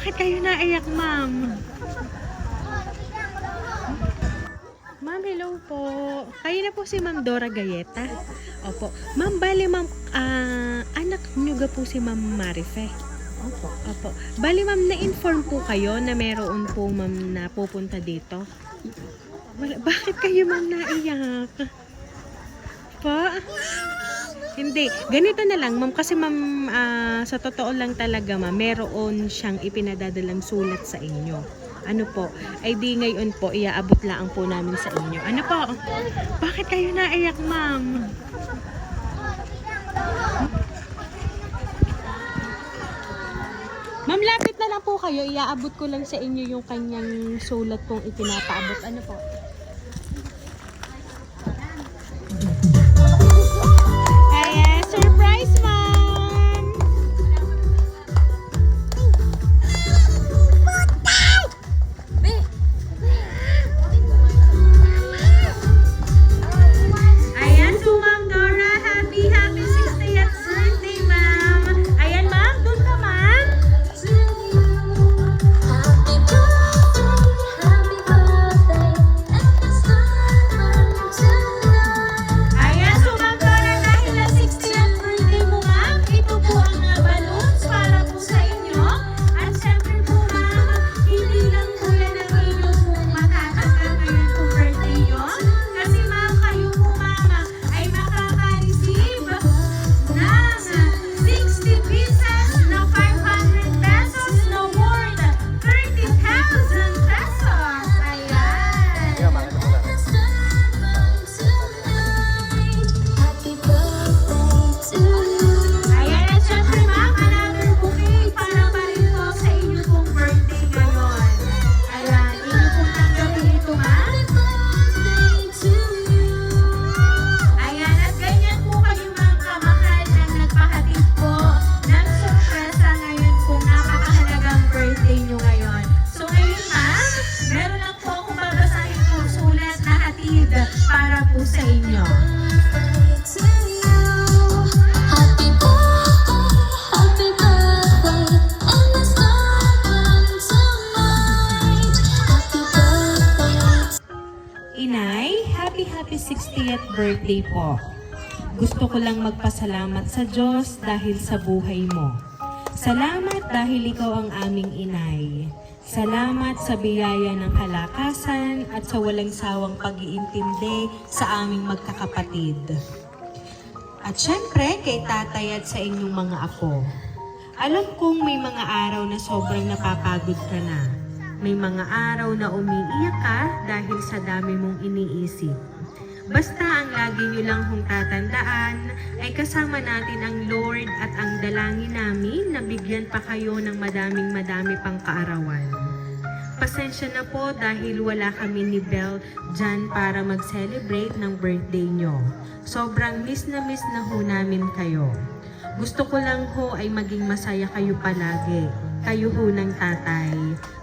Bakit kayo naiyak, ma'am? Ma'am, hello po. Kayo na po si Ma'am Dora Gayeta? Opo. Ma'am, bali ma'am, anak nyo ga po si Ma'am Marife? Opo. Opo. Bali ma'am, na-inform po kayo na meron po ma'am na pupunta dito? Bakit kayo ma'am naiyak? Pa? Hindi. Ganito na lang ma'am, kasi ma'am, sa totoo lang talaga ma'am, meron siyang ipinadadalang sulat sa inyo. Ano po, ay di ngayon po, iaabot lang po namin sa inyo. Ano po? Bakit kayo naiyak, ma'am? Ma'am, lapit na lang po kayo. Iaabot ko lang sa inyo yung kanyang sulat pong ipinapaabot. Ano po? Ayan, surprise, ma'am! Ayan po, Ma'am Dora. Happy 60th birthday, ma'am. Ayan, ma'am. Doon ka, ma'am. Ayan po, Ma'am Dora. Dahil na 60th birthday mo, ma'am, ito po ang balloons para po sa inyo. At syempre po, ma'am, hindi lang po yan ang inyong pong matatanggap ngayon po birthday nyo. Kasi ma'am, kayo po, mama, ay makaka-receive ng 60 pieces na 500 pesos na worth 30,000 pesos. Ayan. Ayan, at syempre ma'am, another bouquet para pa rin po sa inyo pong birthday ngayon. Ayan, inyo pong tanggapin ito, ma'am. Ayan, at ganyan po kayo mga kamahal na nagpahatid po ng sorpresa ngayon kung napakahalagang birthday nyo ngayon. So ngayon, ma'am, meron lang po akong babasahin po sulat na hatid para po sa inyo. Inay, happy 60th birthday po. Gusto ko lang magpasalamat sa Diyos dahil sa buhay mo. Salamat dahil ikaw ang aming inay. Salamat sa biyaya ng kalakasan at sa walang sawang pag-iintindi sa aming magkakapatid. At syempre, kay tatay at sa inyong mga apo. Alam kong may mga araw na sobrang napapagod ka na. May mga araw na umiiyak ka dahil sa dami mong iniisip. Basta ang lagi nyo lang hong tatandaan ay kasama natin ang Lord at ang dalangin namin na bigyan pa kayo ng madami pang kaarawan. Pasensya na po dahil wala kami ni Belle dyan para mag-celebrate ng birthday nyo. Sobrang miss na ho namin kayo. Gusto ko lang ho ay maging masaya kayo palagi. Kayo ho ng tatay.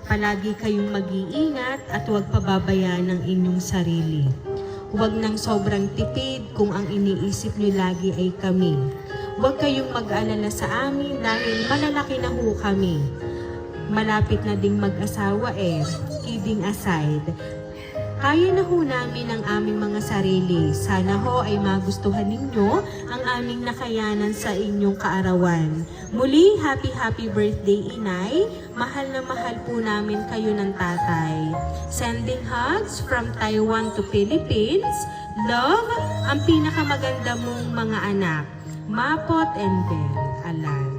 Palagi kayong mag-iingat at huwag pababayaan ng inyong sarili. Huwag nang sobrang tipid kung ang iniisip nyo lagi ay kami. Huwag kayong mag-alala sa amin dahil malalaki na ho kami. Malapit na ding mag-asawa kidding aside. Kaya na ho namin ang aming mga sarili. Sana ho ay magustuhan ninyo ang aming nakayanan sa inyong kaarawan. Muli, happy birthday, Inay. Mahal na mahal po namin kayo ng tatay. Sending hugs from Taiwan to Philippines. Love, ang pinakamaganda mong mga anak. Mapot and Belle. Alan.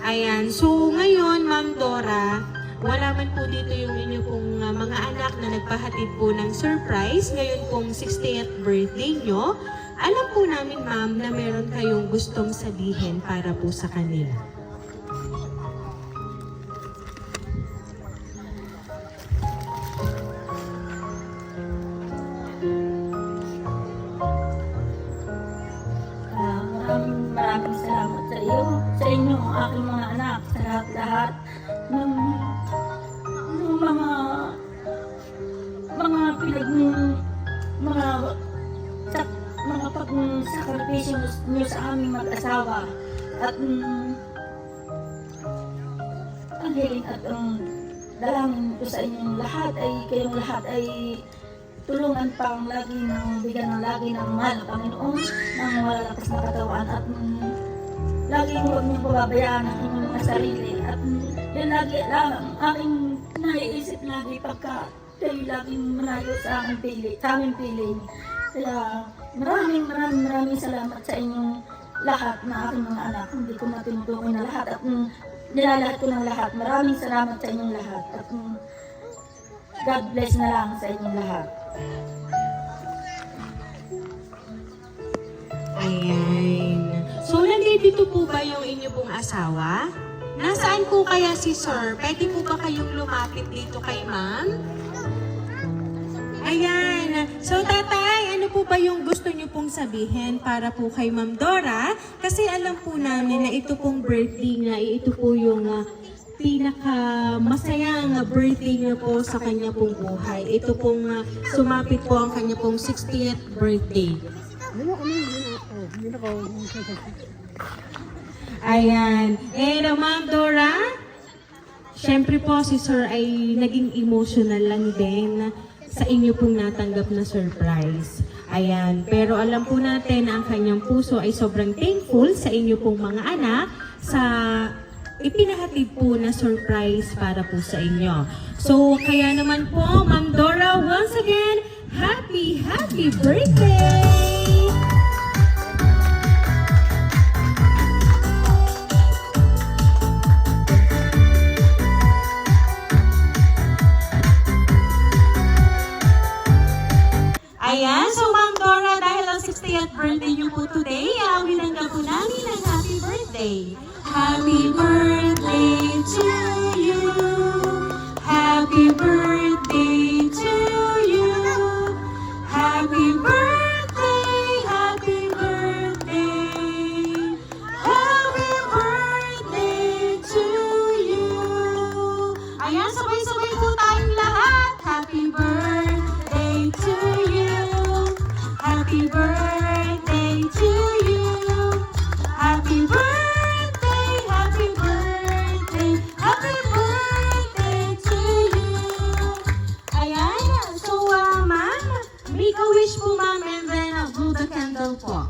Ayan, so ngayon, Ma'am Dora, wala man po dito yung inyo pong mga anak na nagpahatid po ng surprise. Ngayon pong 60th birthday nyo. Alam po namin, ma'am, na meron kayong gustong sabihin para po sa kanila. Maraming salamat sa iyo, sa inyo, aking mga anak, sa lahat-lahat ng mga pagsakripisyo niyo sa aming mag-asawa. At dalangin ko sa inyong lahat ay kayong lahat ay tulungan pang lagi ng bigyan ng lagi ng mahal na Panginoon ng malalakas na katawan at lagi huwag niyong pababayaan ang inyong mga sarili at yan lagi lang ang aking naiisip lagi pagka kayo laging manayo sa aming piling. Kaya maraming salamat sa inyong lahat na aking mga anak. Hindi ko matinutukoy na lahat at nilalahat ko ng lahat. Maraming salamat sa inyong lahat at God bless na lang sa inyong lahat. Ayan. So, nandito po ba yung inyo pong asawa? Nasaan po kaya si Sir? Pwede po ba kayong lumapit dito kay Ma'am? Ayan. So, tatay, ano po ba yung gusto niyo pong sabihin para po kay Ma'am Dora? Kasi alam po namin na ito pong birthday nga, ito po yung pinaka-masayang birthday niya po sa kanya pong buhay. Ito pong sumapit po ang kanya pong 60th birthday. Ayan. And Ma'am Dora, syempre po si Sir ay naging emotional lang din sa inyo pong natanggap na surprise. Ayan. Pero alam po natin na ang kanyang puso ay sobrang thankful sa inyo pong mga anak sa ipinahatid po na surprise para po sa inyo. So, kaya naman po, Ma'am Dora, once again, happy birthday! Ayan, so Ma'am Dora, dahil ang 60th birthday niyo po today, winangga po namin ang happy birthday. Happy birthday to you. Happy birthday to you. Happy birthday, happy birthday. Happy birthday to you. Ayan, sabay-sabay po tayong lahat. Happy birthday to you. Happy birthday to you. Happy birthday, happy birthday, happy birthday to you. Ayan, so ma'am, make a wish po ma'am and then blow the candle po.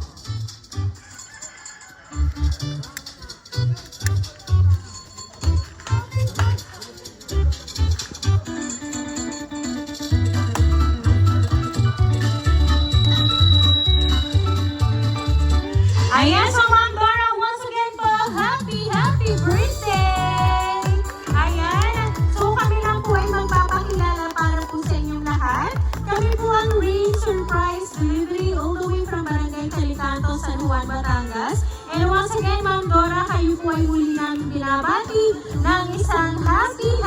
Ayan, so Ma'am Dora, once again po, happy birthday! Ayan, so kami lang po ay magpapakilala para po sa inyong lahat. Kami po ang Rain Surprise Delivery all the way from Barangay Calicanto, San Juan, Batangas. And once again, Ma'am Dora, kayo po ay muli namin binabati ng isang happy